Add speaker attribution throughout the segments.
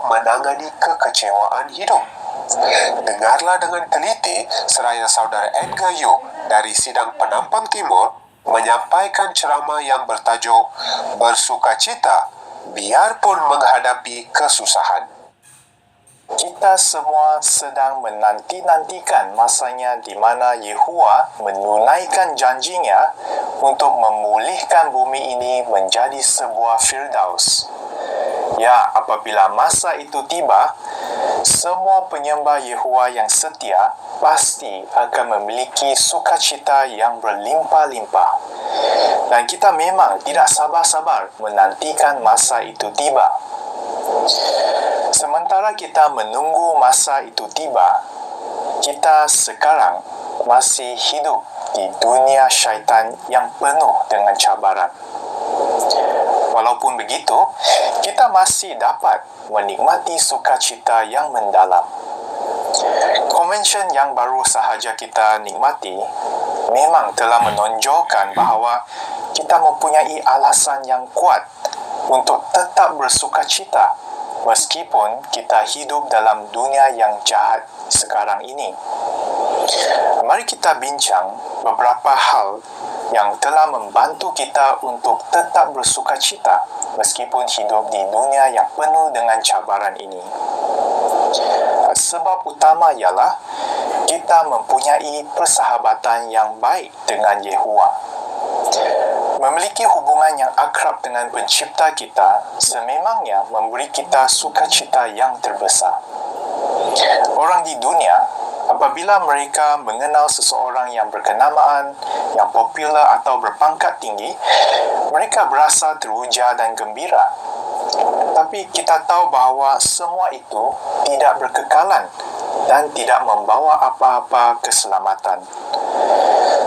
Speaker 1: menangani kekecewaan hidup. Dengarlah dengan teliti seraya saudara Edgar Yu dari Sidang Penampang Timur menyampaikan ceramah yang bertajuk Bersukacita biarpun menghadapi kesusahan.
Speaker 2: Kita semua sedang menanti-nantikan masanya di mana Yehovah menunaikan janjinya untuk memulihkan bumi ini menjadi sebuah Firdaus. Ya, apabila masa itu tiba, semua penyembah Yehovah yang setia pasti akan memiliki sukacita yang berlimpah-limpah. Dan kita memang tidak sabar-sabar menantikan masa itu tiba. Sementara kita menunggu masa itu tiba, kita sekarang masih hidup di dunia syaitan yang penuh dengan cabaran. Walaupun begitu, kita masih dapat menikmati sukacita yang mendalam. Konvensyen yang baru sahaja kita nikmati memang telah menonjolkan bahawa kita mempunyai alasan yang kuat untuk tetap bersukacita meskipun kita hidup dalam dunia yang jahat sekarang ini. Mari kita bincang beberapa hal yang telah membantu kita untuk tetap bersukacita meskipun hidup di dunia yang penuh dengan cabaran ini. Sebab utama ialah kita mempunyai persahabatan yang baik dengan Yehovah. Memiliki hubungan yang akrab dengan pencipta kita sememangnya memberi kita sukacita yang terbesar. Orang di dunia, apabila mereka mengenal seseorang yang berkenamaan, yang popular atau berpangkat tinggi, mereka berasa teruja dan gembira. Tapi kita tahu bahawa semua itu tidak berkekalan dan tidak membawa apa-apa keselamatan.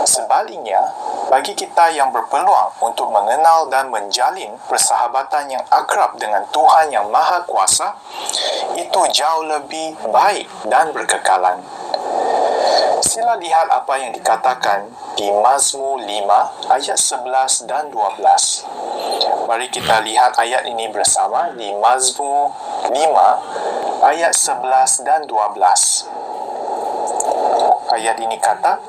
Speaker 2: Sebaliknya, bagi kita yang berpeluang untuk mengenal dan menjalin persahabatan yang akrab dengan Tuhan yang Maha Kuasa, itu jauh lebih baik dan berkekalan. Sila lihat apa yang dikatakan di Mazmur 5 ayat 11 dan 12. Mari kita lihat ayat ini bersama di Mazmur 5 ayat 11 dan 12. Ayat ini kata,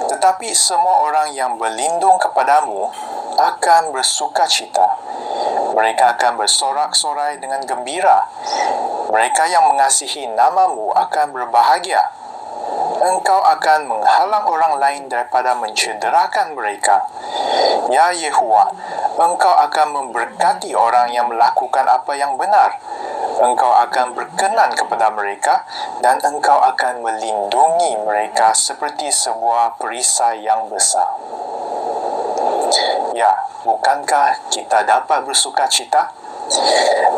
Speaker 2: "Tetapi semua orang yang berlindung kepadamu akan bersukacita. Mereka akan bersorak-sorai dengan gembira. Mereka yang mengasihi namamu akan berbahagia. Engkau akan menghalang orang lain daripada mencederakan mereka. Ya Yehovah, Engkau akan memberkati orang yang melakukan apa yang benar. Engkau akan berkenan kepada mereka dan Engkau akan melindungi mereka seperti sebuah perisai yang besar." Ya, bukankah kita dapat bersukacita?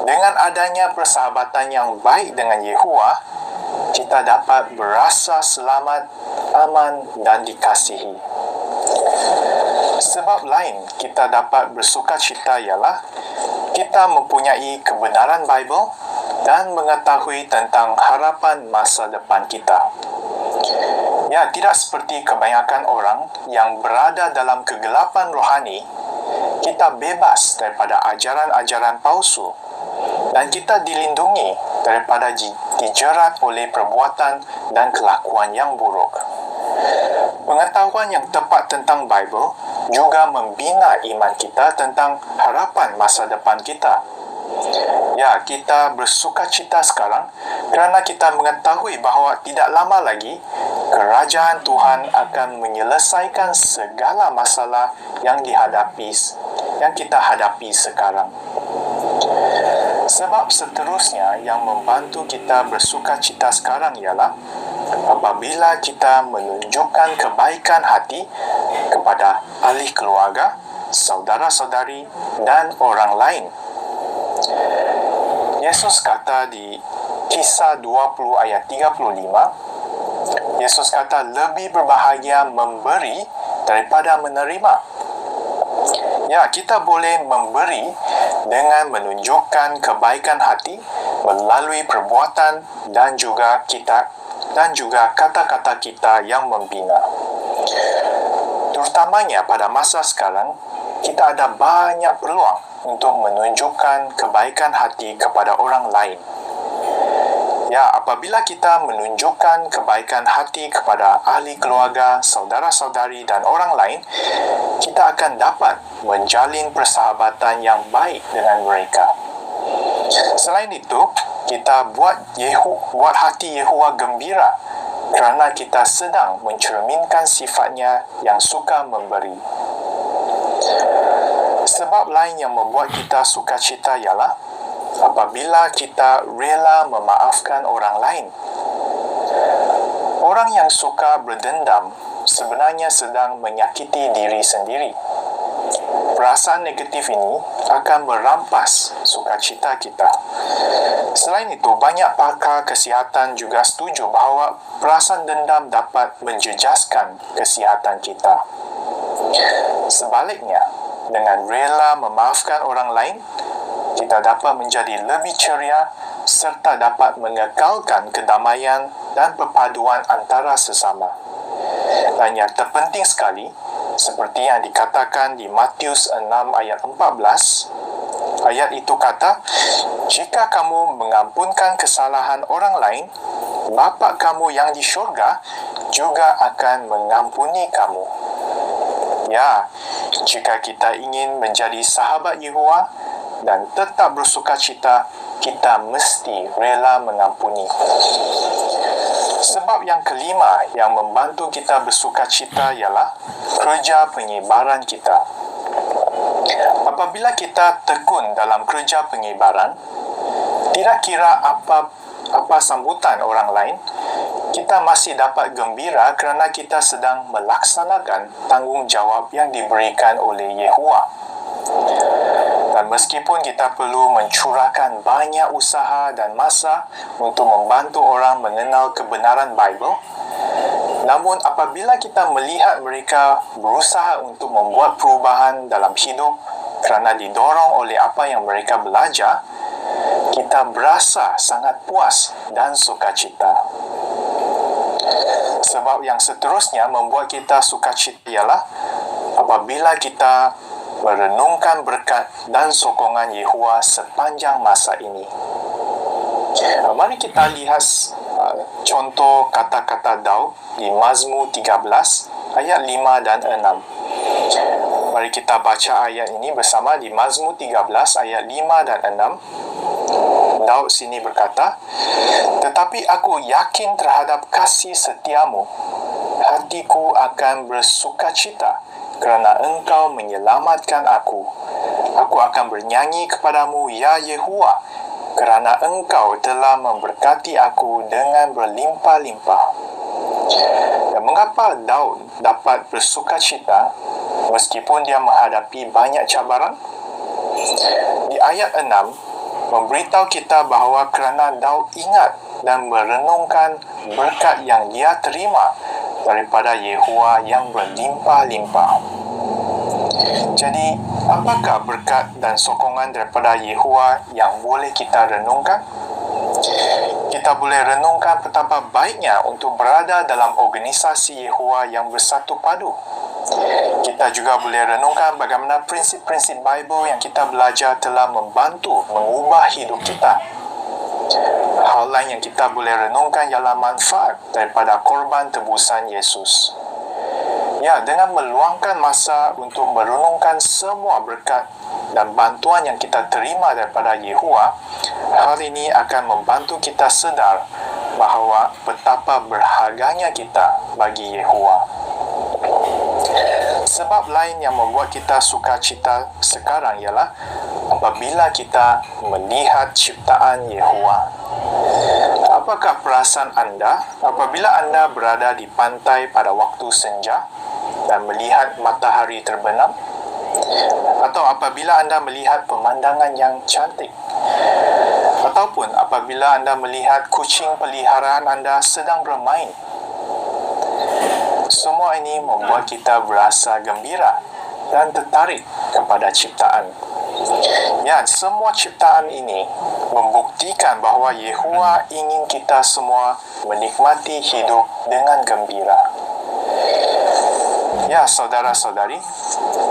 Speaker 2: Dengan adanya persahabatan yang baik dengan Yehovah, kita dapat berasa selamat, aman dan dikasihi. Sebab lain kita dapat bersukacita ialah kita mempunyai kebenaran Bible dan mengetahui tentang harapan masa depan kita. Ya, tidak seperti kebanyakan orang yang berada dalam kegelapan rohani, kita bebas daripada ajaran-ajaran palsu dan kita dilindungi daripada dijerat oleh perbuatan dan kelakuan yang buruk. Pengetahuan yang tepat tentang Bible juga membina iman kita tentang harapan masa depan kita. Ya, kita bersukacita sekarang kerana kita mengetahui bahawa tidak lama lagi kerajaan Tuhan akan menyelesaikan segala masalah yang kita hadapi sekarang. Sebab seterusnya yang membantu kita bersukacita sekarang ialah apabila kita menunjukkan kebaikan hati kepada ahli keluarga, saudara-saudari dan orang lain. Yesus kata di Kisah 20 ayat 35, Yesus kata lebih berbahagia memberi daripada menerima. Ya, kita boleh memberi dengan menunjukkan kebaikan hati melalui perbuatan dan juga kata-kata kita yang membina. Terutamanya pada masa sekarang, kita ada banyak peluang untuk menunjukkan kebaikan hati kepada orang lain. Ya, apabila kita menunjukkan kebaikan hati kepada ahli keluarga, saudara-saudari dan orang lain, kita akan dapat menjalin persahabatan yang baik dengan mereka. Selain itu, kita buat hati Yehuwa gembira kerana kita sedang mencerminkan sifatnya yang suka memberi. Sebab lain yang membuat kita sukacita ialah apabila kita rela memaafkan orang lain. Orang yang suka berdendam sebenarnya sedang menyakiti diri sendiri. Perasaan negatif ini akan merampas sukacita kita. Selain itu, banyak pakar kesihatan juga setuju bahawa perasaan dendam dapat menjejaskan kesihatan kita. Sebaliknya, dengan rela memaafkan orang lain, kita dapat menjadi lebih ceria serta dapat mengekalkan kedamaian dan perpaduan antara sesama. Dan yang terpenting sekali, seperti yang dikatakan di Matius 6 ayat 14, ayat itu kata, "Jika kamu mengampunkan kesalahan orang lain, Bapa kamu yang di syurga juga akan mengampuni kamu." Ya, jika kita ingin menjadi sahabat Yehuwa dan tetap bersukacita, kita mesti rela mengampuni. Sebab yang kelima yang membantu kita bersukacita ialah kerja pengibaran kita. Apabila kita tekun dalam kerja pengibaran, tidak kira apa sambutan orang lain, kita masih dapat gembira kerana kita sedang melaksanakan tanggungjawab yang diberikan oleh Yehuwa. Dan meskipun kita perlu mencurahkan banyak usaha dan masa untuk membantu orang mengenal kebenaran Bible, namun apabila kita melihat mereka berusaha untuk membuat perubahan dalam hidup kerana didorong oleh apa yang mereka belajar, kita berasa sangat puas dan sukacita. Sebab yang seterusnya membuat kita sukacita ialah apabila kita merenungkan berkat dan sokongan Yehuwa sepanjang masa ini. Mari kita lihat contoh kata-kata Daud di Mazmur 13 ayat 5 dan 6. Mari kita baca ayat ini bersama di Mazmur 13 ayat 5 dan 6. Daud sini berkata, "Tetapi aku yakin terhadap kasih setiamu. Hatiku akan bersukacita kerana engkau menyelamatkan aku. Aku akan bernyanyi kepadamu, ya Yehuwa, kerana engkau telah memberkati aku dengan berlimpah-limpah." Dan mengapa Daud dapat bersukacita meskipun dia menghadapi banyak cabaran? Di ayat 6, memberitahu kita bahawa kerana Daud ingat dan merenungkan berkat yang dia terima daripada Yehuwa yang berlimpah-limpah. Jadi, apakah berkat dan sokongan daripada Yehuwa yang boleh kita renungkan? Kita boleh renungkan betapa baiknya untuk berada dalam organisasi Yehuwa yang bersatu padu. Kita juga boleh renungkan bagaimana prinsip-prinsip Bible yang kita belajar telah membantu mengubah hidup kita. Hal lain yang kita boleh renungkan ialah manfaat daripada korban tebusan Yesus. Ya, dengan meluangkan masa untuk merenungkan semua berkat dan bantuan yang kita terima daripada Yehuwa, hal ini akan membantu kita sedar bahawa betapa berharganya kita bagi Yehuwa. Sebab lain yang membuat kita sukacita sekarang ialah apabila kita melihat ciptaan Yehuwa. Apakah perasaan anda apabila anda berada di pantai pada waktu senja dan melihat matahari terbenam? Atau apabila anda melihat pemandangan yang cantik? Ataupun apabila anda melihat kucing peliharaan anda sedang bermain? Semua ini membuat kita berasa gembira dan tertarik kepada ciptaan. Ya, semua ciptaan ini membuktikan bahawa Yehuwa ingin kita semua menikmati hidup dengan gembira. Ya, saudara-saudari,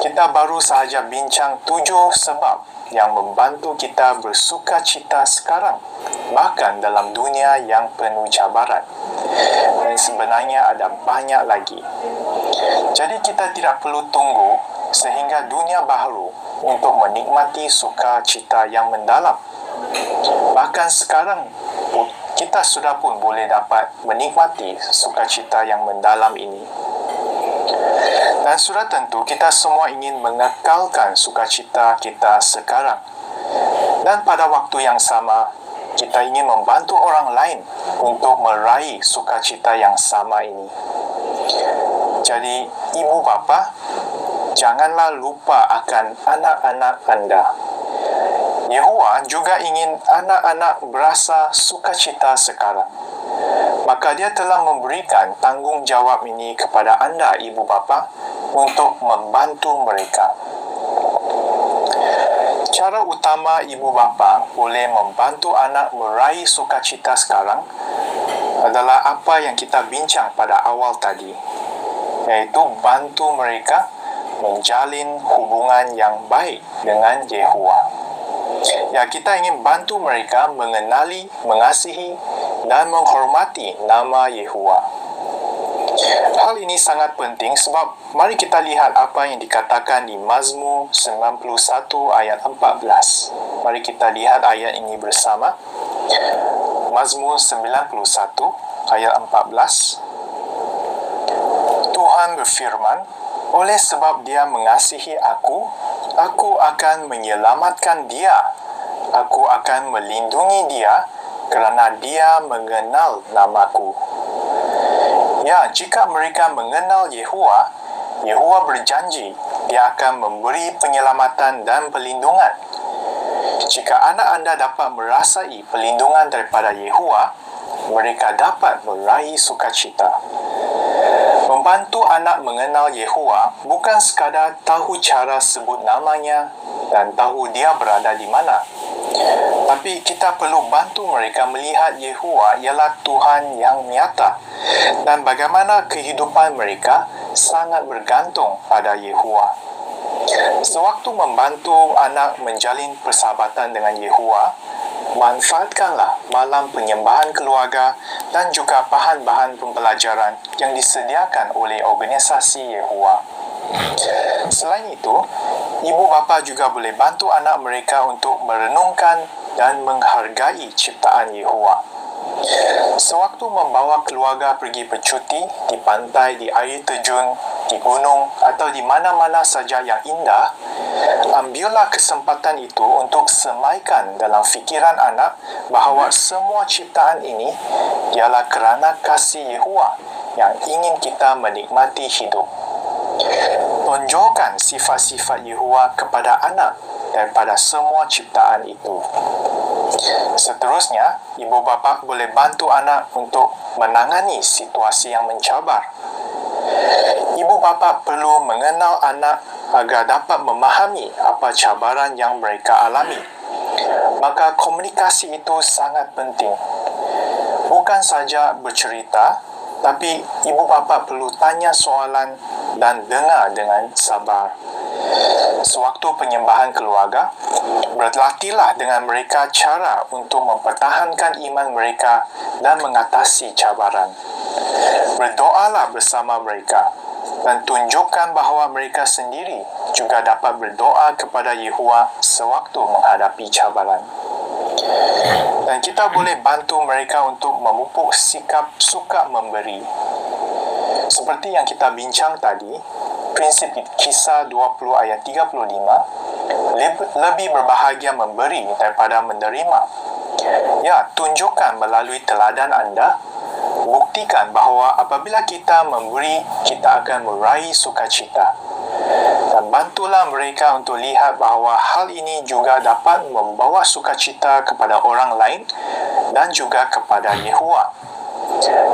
Speaker 2: kita baru sahaja bincang 7 sebab yang membantu kita bersuka cita sekarang, bahkan dalam dunia yang penuh cabaran. Dan sebenarnya ada banyak lagi. Jadi kita tidak perlu tunggu sehingga dunia baru untuk menikmati sukacita yang mendalam. Bahkan sekarang kita sudah pun boleh dapat menikmati sukacita yang mendalam ini. Dan sudah tentu kita semua ingin mengekalkan sukacita kita sekarang. Dan pada waktu yang sama, kita ingin membantu orang lain untuk meraih sukacita yang sama ini. Jadi, ibu bapa, janganlah lupa akan anak-anak anda. Yehova juga ingin anak-anak berasa sukacita sekarang. Maka dia telah memberikan tanggungjawab ini kepada anda, ibu bapa, untuk membantu mereka. Cara utama ibu bapa boleh membantu anak meraih sukacita sekarang adalah apa yang kita bincang pada awal tadi, yaitu bantu mereka menjalin hubungan yang baik dengan Yehova. Ya, kita ingin bantu mereka mengenali, mengasihi, dan menghormati nama Yehova. Hal ini sangat penting sebab mari kita lihat apa yang dikatakan di Mazmur 91 ayat 14. Mari kita lihat ayat ini bersama. Mazmur 91 ayat 14. Tuhan berfirman, oleh sebab dia mengasihi aku akan menyelamatkan dia. Aku akan melindungi dia kerana dia mengenal namaku. Ya, jika mereka mengenal Yehova, Yehova berjanji dia akan memberi penyelamatan dan perlindungan. Jika anak anda dapat merasai perlindungan daripada Yehova, mereka dapat meraih sukacita. Membantu anak mengenal Yehova bukan sekadar tahu cara sebut namanya dan tahu dia berada di mana. Tapi kita perlu bantu mereka melihat Yehova ialah Tuhan yang nyata dan bagaimana kehidupan mereka sangat bergantung pada Yehova. Sewaktu membantu anak menjalin persahabatan dengan Yehova, manfaatkanlah malam penyembahan keluarga dan juga bahan-bahan pembelajaran yang disediakan oleh organisasi Yehova. Selain itu, ibu bapa juga boleh bantu anak mereka untuk merenungkan dan menghargai ciptaan Yehova. Sewaktu membawa keluarga pergi bercuti di pantai, di air terjun, di gunung atau di mana-mana saja yang indah, ambillah kesempatan itu untuk semaikan dalam fikiran anak bahawa semua ciptaan ini ialah kerana kasih Yehova yang ingin kita menikmati hidup. Tonjolkan sifat-sifat Yehova kepada anak daripada semua ciptaan itu. Seterusnya, ibu bapa boleh bantu anak untuk menangani situasi yang mencabar. Ibu bapa perlu mengenal anak agar dapat memahami apa cabaran yang mereka alami. Maka komunikasi itu sangat penting. Bukan saja bercerita, tapi ibu bapa perlu tanya soalan dan dengar dengan sabar. Sewaktu penyembahan keluarga, berlatihlah dengan mereka cara untuk mempertahankan iman mereka dan mengatasi cabaran. Berdoalah bersama mereka dan tunjukkan bahawa mereka sendiri juga dapat berdoa kepada Yehova sewaktu menghadapi cabaran. Dan kita boleh bantu mereka untuk memupuk sikap suka memberi. Seperti yang kita bincang tadi, prinsip Kisah 20 ayat 35, lebih berbahagia memberi daripada menerima. Ya, tunjukkan melalui teladan anda, buktikan bahawa apabila kita memberi, kita akan meraih sukacita. Dan bantulah mereka untuk lihat bahawa hal ini juga dapat membawa sukacita kepada orang lain dan juga kepada Yehova.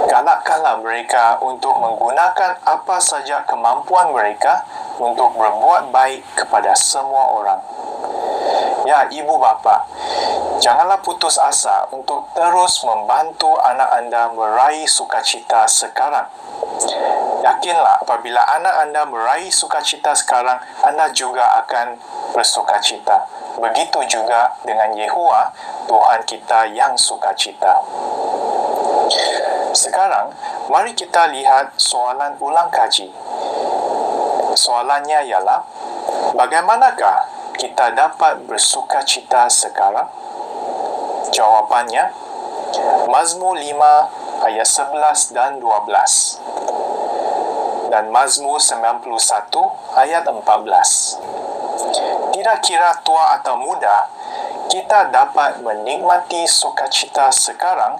Speaker 2: Galakkanlah mereka untuk menggunakan apa saja kemampuan mereka untuk berbuat baik kepada semua orang. Ya, ibu bapa, janganlah putus asa untuk terus membantu anak anda meraih sukacita sekarang. Yakinlah apabila anak anda meraih sukacita sekarang, anda juga akan bersukacita. Begitu juga dengan Yehovah, Tuhan kita yang sukacita. Sekarang, mari kita lihat soalan ulang kaji. Soalannya ialah, bagaimanakah kita dapat bersukacita sekarang? Jawapannya, Mazmur 5 ayat 11 dan 12 dan Mazmur 91 ayat 14. Tidak kira tua atau muda, kita dapat menikmati sukacita sekarang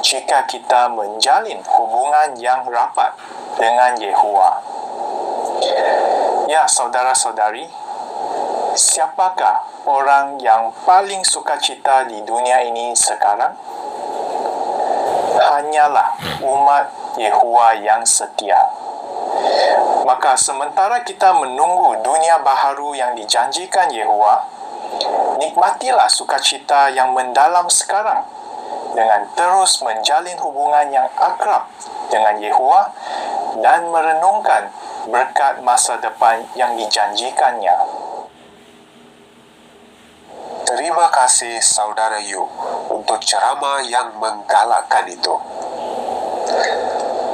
Speaker 2: jika kita menjalin hubungan yang rapat dengan Yehovah. Ya, saudara-saudari, siapakah orang yang paling sukacita di dunia ini sekarang? Hanyalah umat Yehovah yang setia. Maka sementara kita menunggu dunia baharu yang dijanjikan Yehovah, nikmatilah sukacita yang mendalam sekarang dengan terus menjalin hubungan yang akrab dengan Yehovah dan merenungkan berkat masa depan yang dijanjikannya.
Speaker 1: Terima kasih Saudara Yu untuk ceramah yang menggalakkan itu.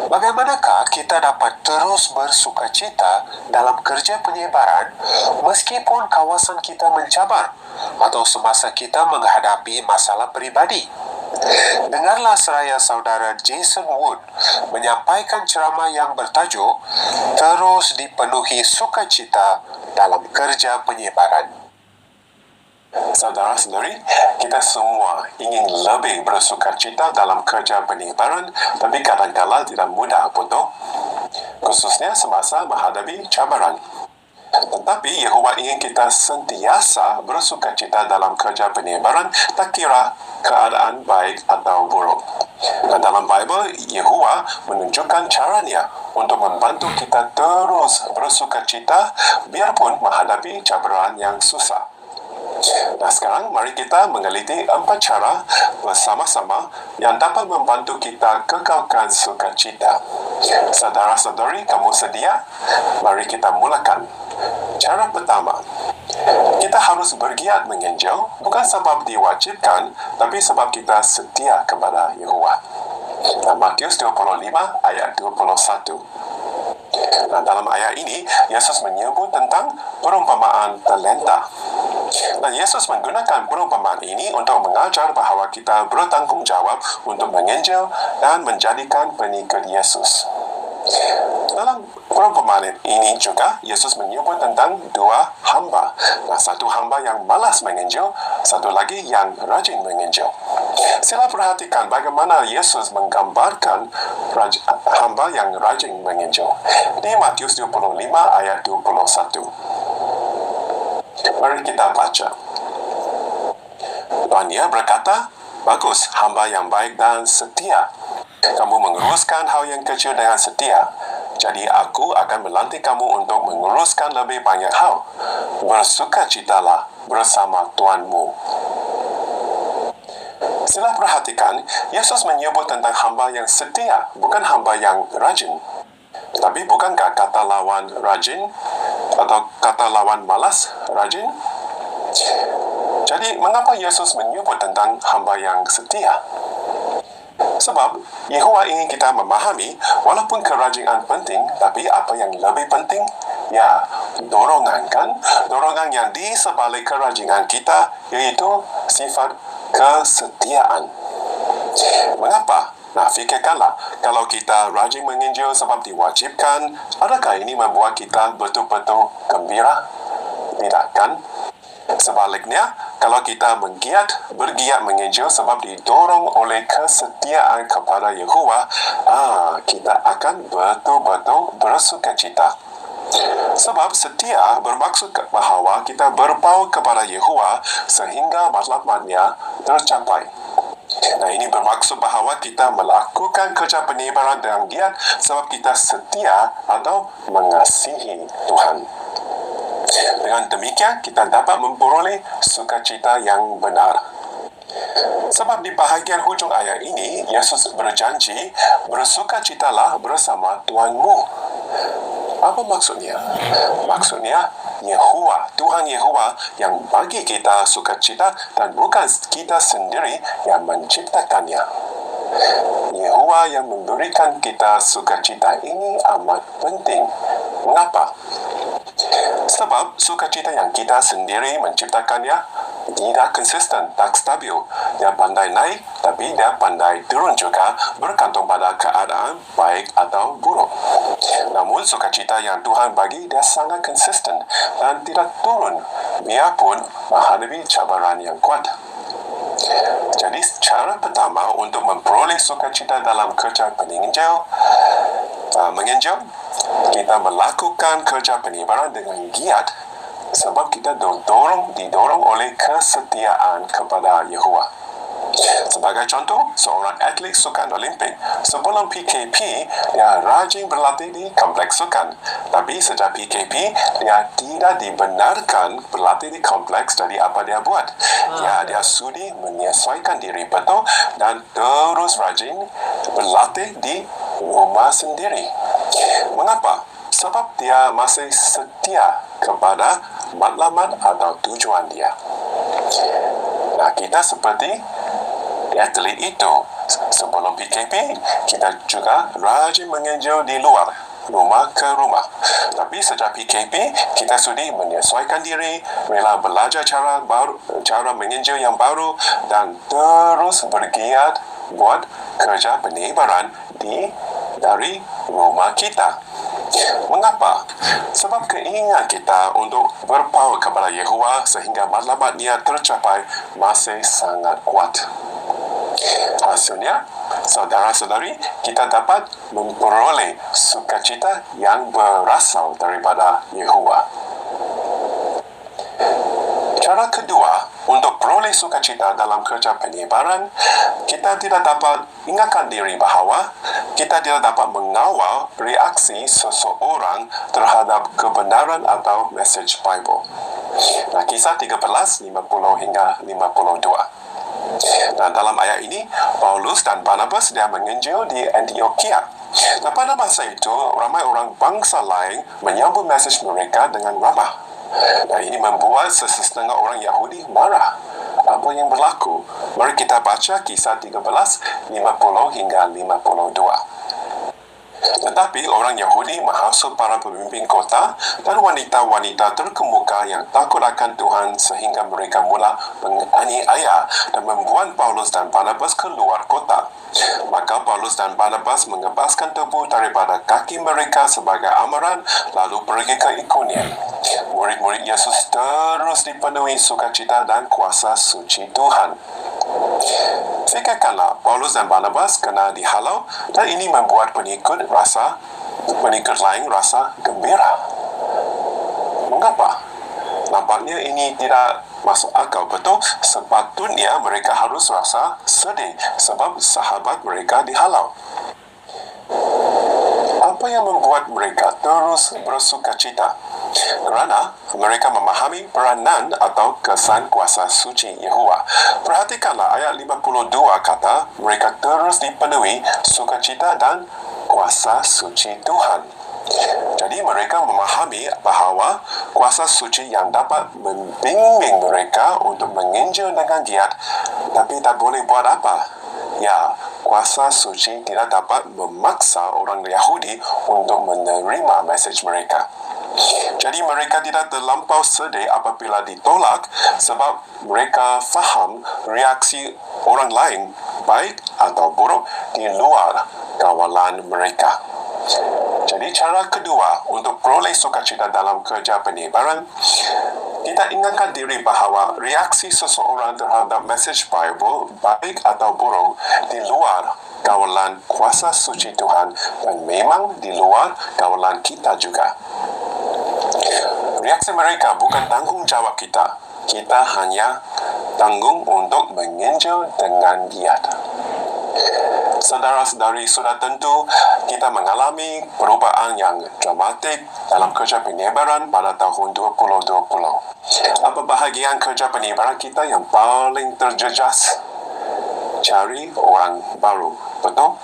Speaker 1: Bagaimanakah kita dapat terus bersukacita dalam kerja penyebaran meskipun kawasan kita mencabar atau semasa kita menghadapi masalah peribadi? Dengarlah seraya Saudara Jason Wood menyampaikan ceramah yang bertajuk Terus Dipenuhi Sukacita dalam Kerja Penyebaran.
Speaker 3: Saudara-saudari, kita semua ingin lebih bersukacita dalam kerja penyebaran, tapi kadang-kala tidak mudah pun toh, khususnya semasa menghadapi cabaran. Tetapi Yehovah ingin kita sentiasa bersukacita dalam kerja penyebaran, tak kira keadaan baik atau buruk. Dan dalam Bible, Yehovah menunjukkan caranya untuk membantu kita terus bersukacita biarpun menghadapi cabaran yang susah. Nah, sekarang mari kita meneliti 4 cara bersama-sama yang dapat membantu kita kekalkan sukacita. Saudara-saudari, kamu sedia? Mari kita mulakan. Cara pertama, kita harus bergiat menginjil bukan sebab diwajibkan, tapi sebab kita setia kepada Yehovah. Matius 25 ayat 21. Nah, dalam ayat ini, Yesus menyebut tentang perumpamaan talenta. Dan Yesus menggunakan perumpamaan ini untuk mengajar bahawa kita bertanggungjawab untuk menginjil dan menjadikan pengikut Yesus. Dalam perumpamaan ini juga, Yesus menyebut tentang 2 hamba. Nah, satu hamba yang malas menginjil, satu lagi yang rajin menginjil. Sila perhatikan bagaimana Yesus menggambarkan hamba yang rajin menginjil. Di Matius 25 ayat 21. Mari kita baca. Tuannya berkata, bagus, hamba yang baik dan setia. Kamu menguruskan hal yang kecil dengan setia. Jadi aku akan melantik kamu untuk menguruskan lebih banyak hal. Bersukacitalah bersama Tuanmu. Sila perhatikan, Yesus menyebut tentang hamba yang setia, bukan hamba yang rajin. Tapi bukankah kata lawan rajin atau kata lawan malas rajin? Jadi, mengapa Yesus menyebut tentang hamba yang setia? Sebab, Yehovah ingin kita memahami, walaupun kerajinan penting, tapi apa yang lebih penting? Ya, dorongan kan? Dorongan yang di sebalik kerajinan kita, iaitu sifat kesetiaan. Mengapa? Nah, fikirkanlah, kalau kita rajin menginjil sebab diwajibkan, adakah ini membuat kita betul-betul gembira? Tidak kan? Sebaliknya, kalau kita bergiat menginjil sebab didorong oleh kesetiaan kepada Yehovah, kita akan betul-betul bersukacita. Sebab setia bermaksud bahawa kita berbau kepada Yehovah sehingga matlamatnya tercapai. Nah, ini bermaksud bahawa kita melakukan kerja penyebaran dengan giat sebab kita setia atau mengasihi Tuhan. Dengan demikian, kita dapat memperoleh sukacita yang benar. Sebab di bahagian hujung ayat ini, Yesus berjanji, bersukacitalah bersama Tuanmu. Apa maksudnya? Maksudnya, Yehovah, Tuhan Yehovah yang bagi kita sukacita dan bukan kita sendiri yang menciptakannya. Yehovah yang memberikan kita sukacita ini amat penting. Mengapa? Sebab sukacita yang kita sendiri menciptakannya tidak konsisten, tak stabil. Dia pandai naik, tapi dia pandai turun juga bergantung pada keadaan baik atau buruk. Namun sukacita yang Tuhan bagi dia sangat konsisten dan tidak turun biarpun menghadapi cabaran yang kuat. Jadi cara pertama untuk memperoleh sukacita dalam kerja menginjil, kita melakukan kerja penyebaran dengan giat sebab kita didorong oleh kesetiaan kepada Yehovah. Sebagai contoh, seorang atlet sukan Olimpik sebelum PKP dia rajin berlatih di kompleks sukan. Tapi sejak PKP dia tidak dibenarkan berlatih di kompleks dari apa dia buat. Dia sudi menyesuaikan diri betul dan terus rajin berlatih di rumah sendiri. Mengapa? Sebab dia masih setia kepada matlamat atau tujuan dia. Nah, kita seperti atlet itu, sebelum PKP, kita juga rajin menginjil di luar, rumah ke rumah. Tapi sejak PKP, kita sudi menyesuaikan diri, rela belajar cara menginjil yang baru dan terus bergiat buat kerja penyebaran dari rumah kita. Mengapa? Sebab keinginan kita untuk berpaut kepada Yehovah sehingga matlamatnya tercapai masih sangat kuat. Hasilnya, saudara-saudari, kita dapat memperoleh sukacita yang berasal daripada Yehovah. Cara kedua, untuk peroleh sukacita dalam kerja penyebaran, kita tidak dapat ingatkan diri bahawa kita tidak dapat mengawal reaksi seseorang terhadap kebenaran atau message Bible. Nah, kisah 13, 50 hingga 52. Nah, dalam ayat ini, Paulus dan Barnabas dia menginjil di Antioquia. Nah, pada masa itu, ramai orang bangsa lain menyambut message mereka dengan ramah. Nah, ini membuat sesetengah orang Yahudi marah. Apa yang berlaku? Mari kita baca kisah 13, 50 hingga 52. Tetapi orang Yahudi menghasut para pemimpin kota dan wanita-wanita terkemuka yang takut akan Tuhan sehingga mereka mula menganiaya dan membuat Paulus dan Barnabas keluar kota. Maka Paulus dan Barnabas mengebaskan tebu daripada kaki mereka sebagai amaran lalu pergi ke Ikonium. Murid-murid Yesus terus dipenuhi sukacita dan kuasa suci Tuhan. Fikirkanlah, Paulus dan Barnabas kena dihalau dan ini membuat pengikut lain rasa gembira. Mengapa? Nampaknya ini tidak masuk akal betul. Sepatutnya mereka harus rasa sedih sebab sahabat mereka dihalau. Apa yang membuat mereka terus bersukacita? Kerana mereka memahami peranan atau kesan kuasa suci Yehovah. Perhatikanlah ayat 52 kata mereka terus dipenuhi sukacita dan kuasa suci Tuhan. Jadi mereka memahami bahawa kuasa suci yang dapat membimbing mereka untuk menginjil dengan giat, tapi tak boleh buat apa? Ya, kuasa suci tidak dapat memaksa orang Yahudi untuk menerima message mereka. Jadi mereka tidak terlampau sedih apabila ditolak sebab mereka faham reaksi orang lain baik atau buruk di luar kawalan mereka. Jadi cara kedua untuk peroleh sukacita dalam kerja penyebaran, kita ingatkan diri bahawa reaksi seseorang terhadap message Bible baik atau buruk di luar kawalan kuasa suci Tuhan dan memang di luar kawalan kita juga. Reaksi mereka bukan tanggungjawab kita. Kita hanya tanggung untuk menginjil dengan giat. Saudara-saudari, sudah tentu kita mengalami perubahan yang dramatik dalam kerja penyebaran pada tahun 2020. Apa bahagian kerja penyebaran kita yang paling terjejas? cari orang baru. Betul?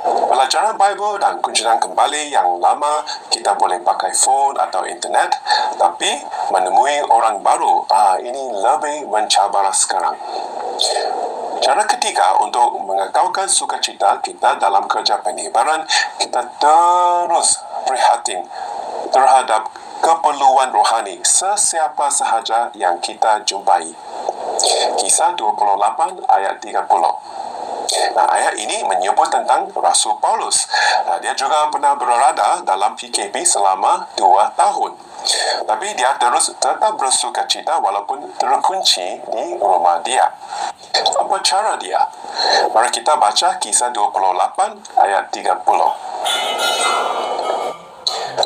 Speaker 3: Pelajaran Bible dan kunjungan kembali yang lama kita boleh pakai phone atau internet, tapi menemui orang baru, ini lebih mencabar sekarang. Cara ketiga untuk mengekalkan sukacita kita dalam kerja penyebaran, kita terus prihatin terhadap keperluan rohani sesiapa sahaja yang kita jumpai. Kisah 28 ayat 30. Nah, ayat ini menyebut tentang Rasul Paulus. Dia juga pernah berada dalam PKP selama 2 tahun. Tapi dia tetap bersukacita walaupun terkunci di rumah dia. Apa cara dia? Mari kita baca Kisah 28 ayat 30.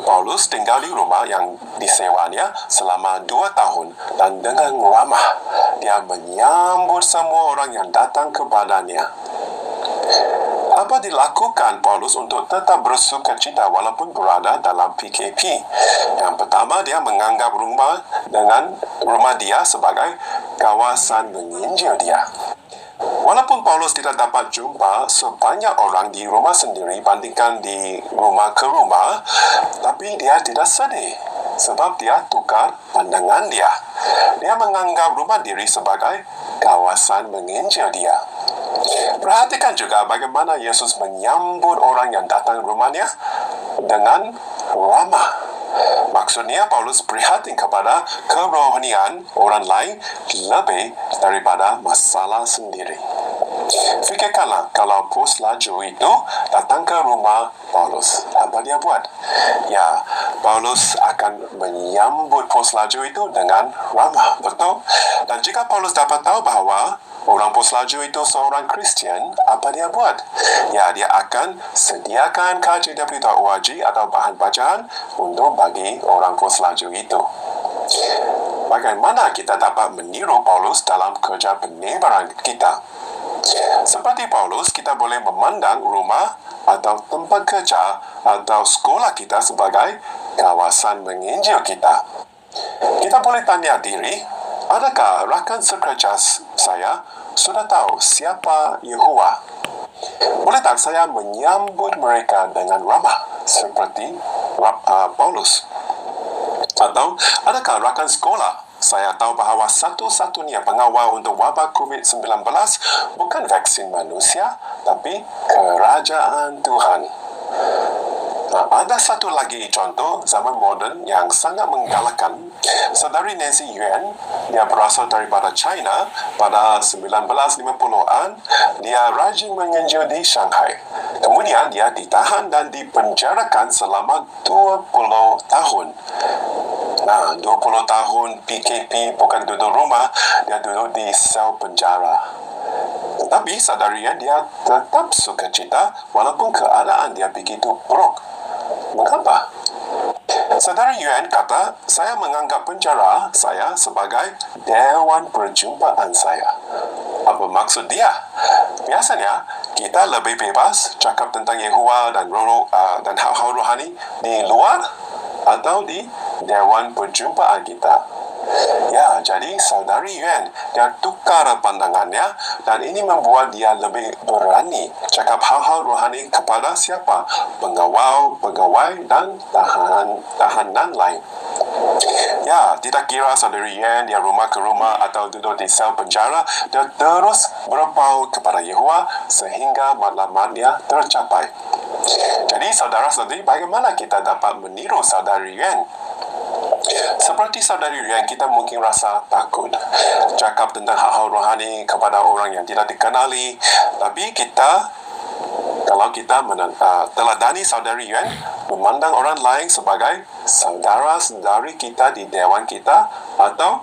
Speaker 3: Paulus tinggal di rumah yang disewanya selama 2 tahun dan dengan ramah dia menyambut semua orang yang datang kepadanya. Apa dilakukan Paulus untuk tetap bersukacita walaupun berada dalam PKP? Yang pertama, dia menganggap rumah dia sebagai kawasan menginjil dia. Walaupun Paulus tidak dapat jumpa sebanyak orang di rumah sendiri bandingkan di rumah ke rumah, tapi dia tidak sedih sebab dia tukar pandangan dia. Dia menganggap rumah diri sebagai kawasan menginjil dia. Perhatikan juga bagaimana Yesus menyambut orang yang datang rumahnya dengan ramah. Maksudnya Paulus prihatin kepada kerohanian orang lain lebih daripada masalah sendiri. Fikirkanlah kalau pos laju itu datang ke rumah Paulus. Apa dia buat? Ya, Paulus akan menyambut pos laju itu dengan ramah, betul? Dan jika Paulus dapat tahu bahawa orang pos laju itu seorang Kristian, apa dia buat? Ya, dia akan sediakan KJW.org atau bahan bacaan untuk bagi orang pos laju itu. Bagaimana kita dapat meniru Paulus dalam kerja penebaran kita? Seperti Paulus, kita boleh memandang rumah atau tempat kerja atau sekolah kita sebagai kawasan menginjil kita. Kita boleh tanya diri, adakah rakan sekerja saya sudah tahu siapa Yehovah? Boleh tak saya menyambut mereka dengan ramah seperti Paulus? Atau adakah rakan sekolah saya tahu bahawa satu-satunya pengawal untuk wabak COVID-19 bukan vaksin manusia, tapi kerajaan Tuhan. Ada satu lagi contoh zaman moden yang sangat menggalakkan. Saudari Nancy Yuan, dia berasal daripada China pada 1950-an. Dia rajin menginjil di Shanghai. Kemudian dia ditahan dan dipenjarakan selama 20 tahun. 20 tahun PKP bukan duduk rumah, dia duduk di sel penjara. Tetapi saudarinya dia tetap sukacita walaupun keadaan dia begitu buruk. Mengapa? Saudara Yuan kata, saya menganggap penjara saya sebagai dewan perjumpaan saya. Apa maksud dia? Biasanya, kita lebih bebas cakap tentang Yehovah dan hal-hal rohani di luar atau di dewan perjumpaan kita. Ya, jadi saudari Yuan, dia tukar pandangannya dan ini membuat dia lebih berani cakap hal-hal rohani kepada siapa? Pengawal, pegawai dan tahanan lain. Ya, tidak kira saudari Yuan dia rumah ke rumah atau duduk di sel penjara, dia terus berpaut kepada Yehovah sehingga matlamat dia tercapai. Jadi saudara-saudari, bagaimana kita dapat meniru saudari Yuan? Seperti saudari Yuan, kita mungkin rasa takut cakap tentang hal-hal rohani kepada orang yang tidak dikenali. Tapi kalau kita teladani saudari Yuan, memandang orang lain sebagai saudara-saudari kita di dewan kita atau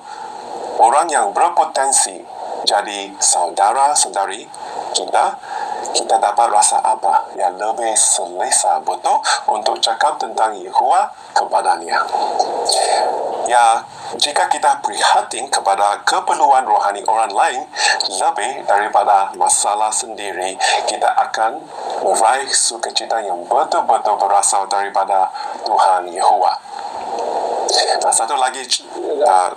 Speaker 3: orang yang berpotensi jadi saudara-saudari kita dapat rasa apa yang lebih selesa betul untuk cakap tentang Yehovah kepadanya. Ya, jika kita prihatin kepada keperluan rohani orang lain lebih daripada masalah sendiri, kita akan meraih sukacita yang betul-betul berasal daripada Tuhan Yehovah. Satu lagi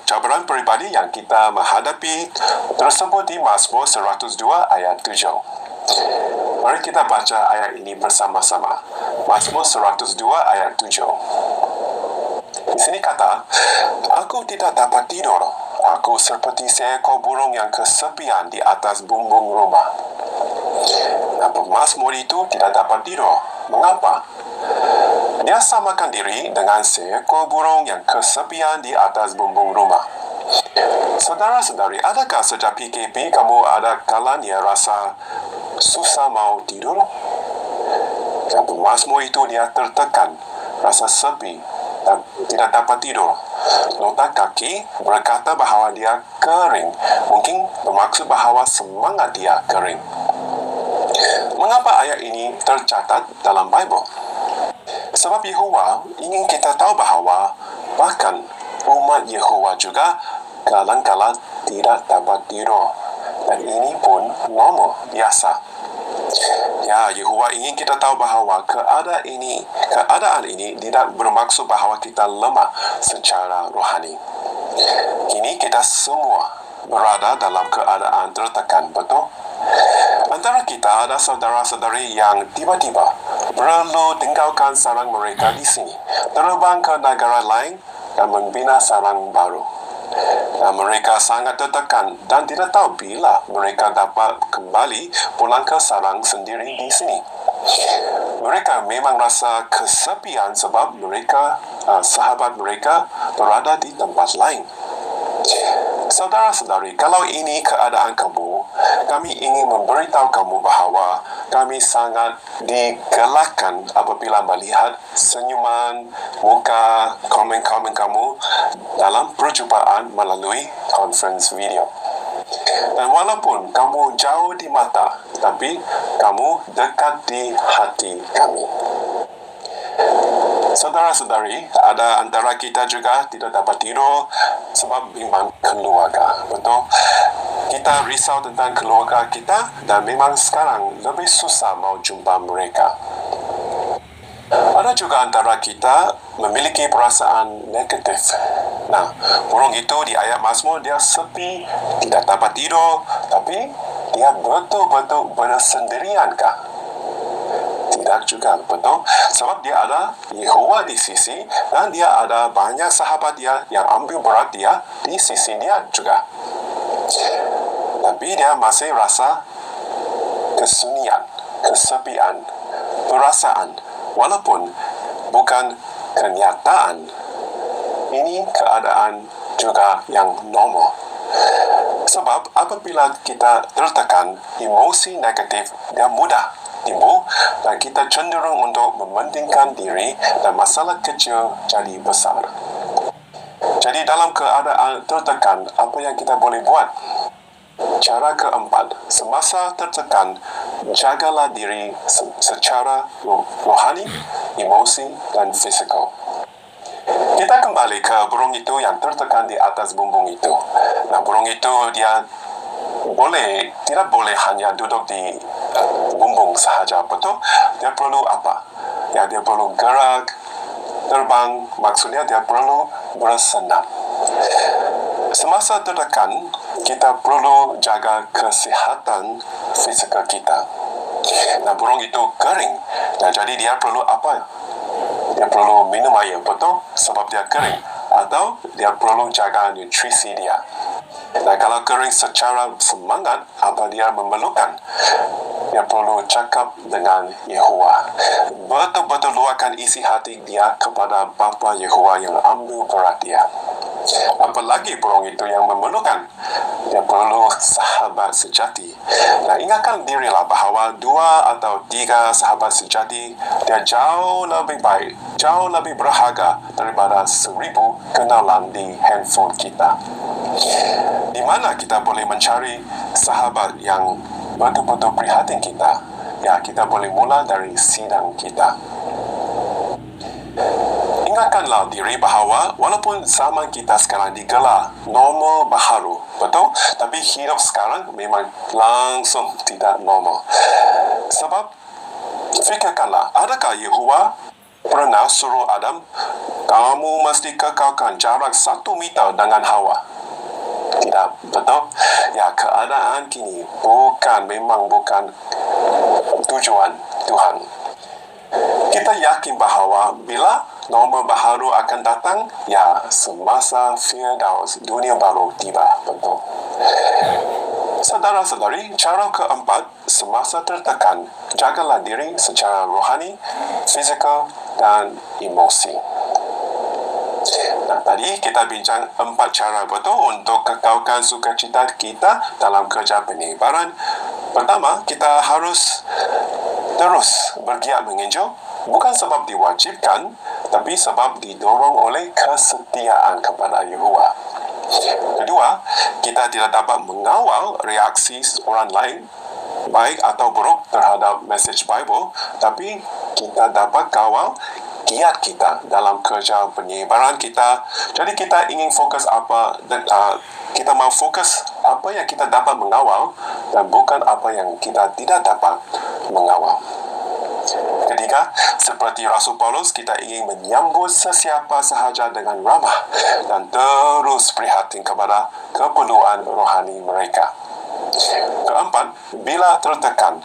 Speaker 3: cabaran peribadi yang kita menghadapi tersebut di Mazmur 102 ayat 7. Mari kita baca ayat ini bersama-sama. Mazmur 102 ayat 7. Di sini kata, aku tidak dapat tidur. Aku seperti seekor burung yang kesepian di atas bumbung rumah. Nah, pemazmur itu tidak dapat tidur. Mengapa? Dia samakan diri dengan seekor burung yang kesepian di atas bumbung rumah. Saudara-saudari, adakah sejak PKP kamu ada kalanya rasa susah mau tidur? Dan pemazmur itu dia tertekan, rasa sepi dan tidak dapat tidur. Nota kaki berkata bahawa dia kering. Mungkin bermaksud bahawa semangat dia kering. Mengapa ayat ini tercatat dalam Bible? Sebab Yehova ingin kita tahu bahawa bahkan umat Yehova juga kadang-kadang tidak dapat tidur. Dan ini pun normal, biasa. Ya, Yehova ingin kita tahu bahawa keadaan ini tidak bermaksud bahawa kita lemah secara rohani. Kini kita semua berada dalam keadaan tertekan, betul? Antara kita ada saudara-saudari yang tiba-tiba perlu tinggalkan sarang mereka di sini, terbang ke negara lain dan membina sarang baru. Dan mereka sangat tertekan dan tidak tahu bila mereka dapat kembali pulang ke sarang sendiri di sini. Mereka memang rasa kesepian sebab sahabat mereka berada di tempat lain. Saudara-saudari, kalau ini keadaan kamu, kami ingin memberitahu kamu bahawa kami sangat digelakkan apabila melihat senyuman, muka, komen-komen kamu dalam perjumpaan melalui conference video. Dan walaupun kamu jauh di mata, tapi kamu dekat di hati kami. Saudara-saudari, ada antara kita juga tidak dapat tidur sebab bimbang keluarga. Betul? Kita risau tentang keluarga kita dan memang sekarang lebih susah mau jumpa mereka. Ada juga antara kita memiliki perasaan negatif. Nah, burung itu di ayat Mazmur dia sepi, tidak dapat tidur, tapi dia betul-betul bersendiriankah? Tidak juga, betul? Sebab dia ada Yehova di sisi dan dia ada banyak sahabat dia yang ambil berat dia di sisi dia juga. Tapi dia masih rasa kesunyian, kesepian, perasaan. Walaupun bukan kenyataan, ini keadaan juga yang normal. Sebab apabila kita tertekan, emosi negatif dia mudah timbul dan kita cenderung untuk mementingkan diri dan masalah kecil jadi besar. Jadi dalam keadaan tertekan, apa yang kita boleh buat? Cara keempat, semasa tertekan, jagalah diri secara rohani, emosi dan fisikal. Kita kembali ke burung itu yang tertekan di atas bumbung itu. Nah, burung itu dia tidak boleh hanya duduk di bumbung sahaja, betul? Dia perlu apa? Ya, dia perlu gerak, terbang, maksudnya dia perlu bersenam. Semasa tertekan, kita perlu jaga kesihatan fizikal kita. Nah, burung itu kering. Nah, jadi dia perlu apa? Dia perlu minum air, betul? Sebab dia kering. Atau dia perlu jaga nutrisi dia. Nah, kalau kering secara semangat, apa dia memerlukan? Dia perlu cakap dengan Yehova. Betul-betul luahkan isi hati dia kepada Bapa Yehova yang ambil berat dia. Apalagi burung itu yang memerlukan? Dia perlu sahabat sejati. Nah, ingatkan dirilah bahawa 2 atau 3 sahabat sejati dia jauh lebih baik, jauh lebih berharga daripada 1000 kenalan di handphone kita. Di mana kita boleh mencari sahabat yang betul-betul prihatin kita? Ya, kita boleh mula dari sidang kita. Ingatkanlah diri bahawa walaupun zaman kita sekarang digelar normal baharu, betul? Tapi hidup sekarang memang langsung tidak normal. Sebab, fikirkanlah, adakah Yehova pernah suruh Adam, kamu mesti kekalkan jarak 1 meter dengan Hawa. Tidak, betul? Ya, keadaan kini memang bukan tujuan Tuhan. Kita yakin bahawa bila norma baharu akan datang, ya, semasa Firdaus, dunia baru tiba, betul? Saudara-saudari, cara keempat, semasa tertekan, jagalah diri secara rohani, fizikal dan emosi. Nah, tadi kita bincang 4 cara betul untuk kekalkan sukacita kita dalam kerja penyebaran. Pertama, kita harus terus bergiat menginjil, bukan sebab diwajibkan, tapi sebab didorong oleh kesetiaan kepada Yehova. Kedua, kita tidak dapat mengawal reaksi orang lain, baik atau buruk terhadap message Bible, tapi kita dapat kawal giat kita dalam kerja penyebaran kita. Jadi kita ingin fokus kita mau fokus apa yang kita dapat mengawal dan bukan apa yang kita tidak dapat mengawal. Ketiga, seperti Rasul Paulus, kita ingin menyambut sesiapa sahaja dengan ramah dan terus prihatin kepada keperluan rohani mereka. Keempat, bila tertekan,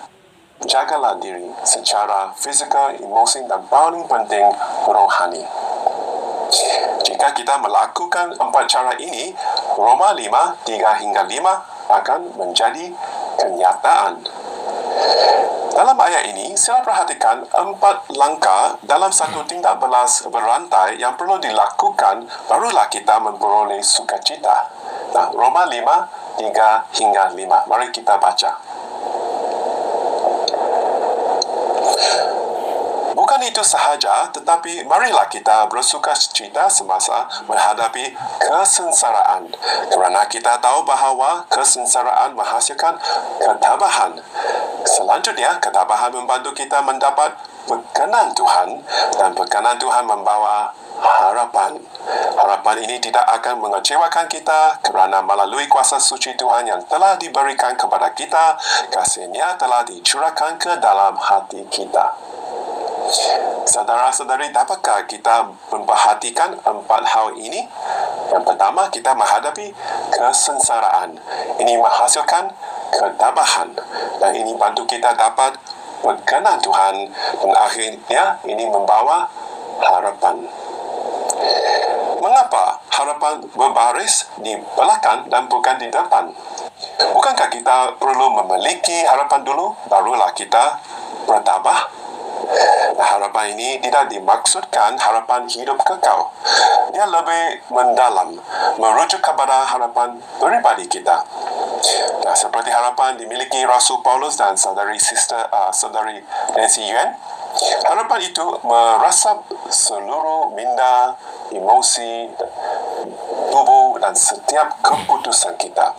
Speaker 3: jagalah diri secara fizikal, emosi dan paling penting rohani. Jika kita melakukan 4 cara ini, Roma 5, 3 hingga 5 akan menjadi kenyataan. Dalam ayat ini, sila perhatikan 4 langkah dalam satu tindak balas berantai yang perlu dilakukan barulah kita memperoleh sukacita. Nah, Roma 5, 3 hingga 5. Mari kita baca. Bukan itu sahaja, tetapi marilah kita bersukacita semasa menghadapi kesengsaraan. Kerana kita tahu bahawa kesengsaraan menghasilkan ketabahan. Selanjutnya, ketabahan membantu kita mendapat perkenan Tuhan dan perkenan Tuhan membawa harapan. Harapan ini tidak akan mengecewakan kita kerana melalui kuasa suci Tuhan yang telah diberikan kepada kita, kasih-Nya telah dicurahkan ke dalam hati kita. Saudara-saudari, dapatkah kita memperhatikan 4 hal ini? Yang pertama, kita menghadapi kesengsaraan. Ini menghasilkan ketabahan dan ini bantu kita dapat perkenan Tuhan dan akhirnya ini membawa harapan. Mengapa harapan berbaris di belakang dan bukan di depan? Bukankah kita perlu memiliki harapan dulu barulah kita bertabah? Harapan ini tidak dimaksudkan harapan hidup kekal. Dia lebih mendalam, merujuk kepada harapan peribadi kita. Nah, seperti harapan dimiliki Rasul Paulus dan saudari Nancy Yuan, harapan itu merasap seluruh minda, emosi, tubuh dan setiap keputusan kita.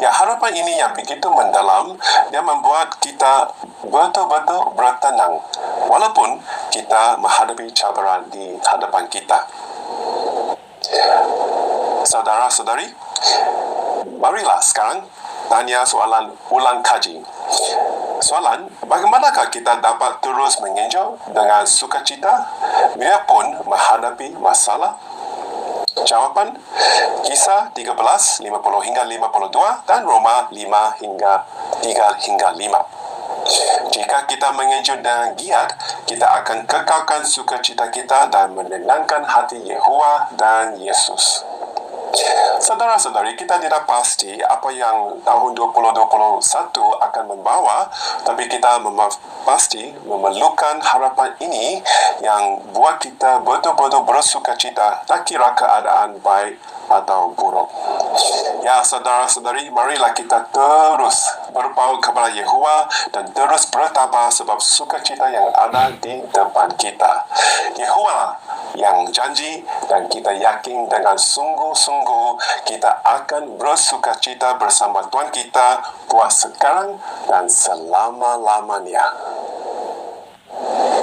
Speaker 3: Ya, harapan ini yang begitu mendalam, dia membuat kita betul-betul bertenang walaupun kita menghadapi cabaran di hadapan kita. Saudara-saudari, marilah sekarang tanya soalan ulang kaji. Soalan, bagaimanakah kita dapat terus menginjil dengan sukacita biarpun menghadapi masalah? Jawapan, Kisah 13, 50 hingga 52 dan Roma 5 hingga 3 hingga 5. Jika kita menginjil dengan giat, kita akan kekalkan sukacita kita dan menenangkan hati Yehova dan Yesus. Saudara-saudari, kita tidak pasti apa yang tahun 2021 akan membawa, tapi kita pasti memerlukan harapan ini yang buat kita betul-betul bersukacita, tak kira keadaan baik atau buruk. Ya, saudara-saudari, marilah kita terus berpaut kepada Yehova dan terus bertabah sebab sukacita yang ada di depan kita. Yehova yang janji dan kita yakin dengan sungguh-sungguh kita akan bersukacita bersama Tuhan kita buat sekarang dan selama-lamanya.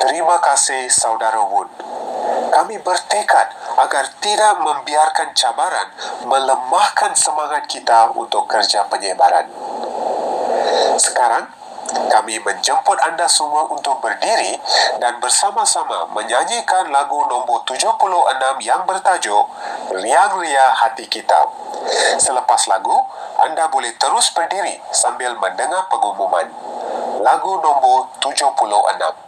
Speaker 1: Terima kasih Saudara Wood. Kami bertekad agar tidak membiarkan cabaran melemahkan semangat kita untuk kerja penyebaran. Sekarang, Kami menjemput anda semua untuk berdiri dan bersama-sama menyanyikan lagu nombor 76 yang bertajuk Riang Ria Hati Kita. Selepas lagu, anda boleh terus berdiri sambil mendengar pengumuman. Lagu nombor 76.